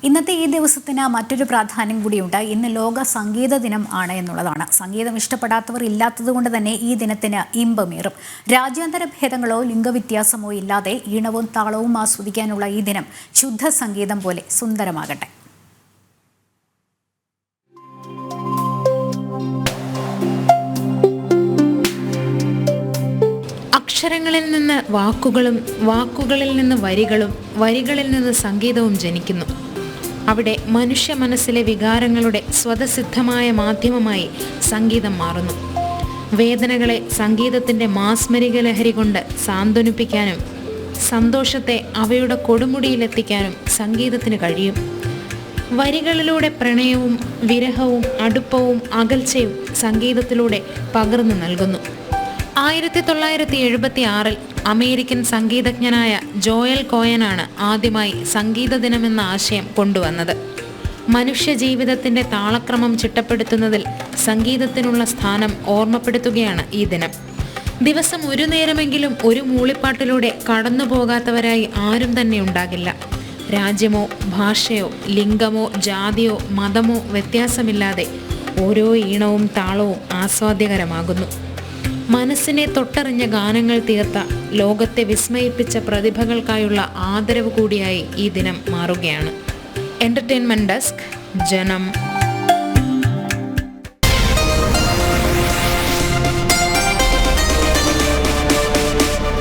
ഇന്നത്തെ ഈ ദിവസത്തിന് മറ്റൊരു പ്രാധാന്യം കൂടിയുണ്ട്. ഇന്ന് ലോക സംഗീത ദിനം ആണ് എന്നുള്ളതാണ്. സംഗീതം ഇഷ്ടപ്പെടാത്തവർ ഇല്ലാത്തതുകൊണ്ട് തന്നെ ഈ ദിനത്തിന് ഇമ്പമേറും. രാജ്യാന്തര ഭേദങ്ങളോ ലിംഗവ്യത്യാസമോ ഇല്ലാതെ ഈണവും താളവും ആസ്വദിക്കാനുള്ള ഈ ദിനം ശുദ്ധ സംഗീതം പോലെ സുന്ദരമാകട്ടെ. അക്ഷരങ്ങളിൽ നിന്ന് വാക്കുകളും, വാക്കുകളിൽ നിന്ന് വരികളും, വരികളിൽ നിന്ന് സംഗീതവും ജനിക്കുന്നു. അവിടെ മനുഷ്യ മനസ്സിലെ വികാരങ്ങളുടെ സ്വതസിദ്ധമായ മാധ്യമമായി സംഗീതം മാറുന്നു. വേദനകളെ സംഗീതത്തിൻ്റെ മാസ്മരിക ലഹരി കൊണ്ട് സാന്ത്വനിപ്പിക്കാനും സന്തോഷത്തെ അവയുടെ കൊടുമുടിയിലെത്തിക്കാനും സംഗീതത്തിന് കഴിയും. വരികളിലൂടെ പ്രണയവും വിരഹവും അടുപ്പവും അകൽച്ചയും സംഗീതത്തിലൂടെ പകർന്നു നൽകുന്നു. 1976 അമേരിക്കൻ സംഗീതജ്ഞനായ ജോയൽ കോയനാണ് ആദ്യമായി സംഗീത ദിനമെന്ന ആശയം കൊണ്ടുവന്നത്. മനുഷ്യ ജീവിതത്തിൻ്റെ താളക്രമം ചിട്ടപ്പെടുത്തുന്നതിൽ സംഗീതത്തിനുള്ള സ്ഥാനം ഓർമ്മപ്പെടുത്തുകയാണ് ഈ ദിനം. ദിവസം ഒരു നേരമെങ്കിലും ഒരു മൂളിപ്പാട്ടിലൂടെ കടന്നു പോകാത്തവരായി ആരും തന്നെ ഉണ്ടാകില്ല. രാജ്യമോ ഭാഷയോ ലിംഗമോ ജാതിയോ മതമോ വ്യത്യാസമില്ലാതെ ഓരോ ഈണവും താളവും ആസ്വാദ്യകരമാകുന്നു. മനസ്സിനെ തൊട്ടറിഞ്ഞ ഗാനങ്ങൾ തീർത്ത, ലോകത്തെ വിസ്മയിപ്പിച്ച പ്രതിഭകൾക്കായുള്ള ആദരവ് കൂടിയായി ഈ ദിനം മാറുകയാണ്. എൻ്റർടൈൻമെൻറ് ഡെസ്ക്, ജനം.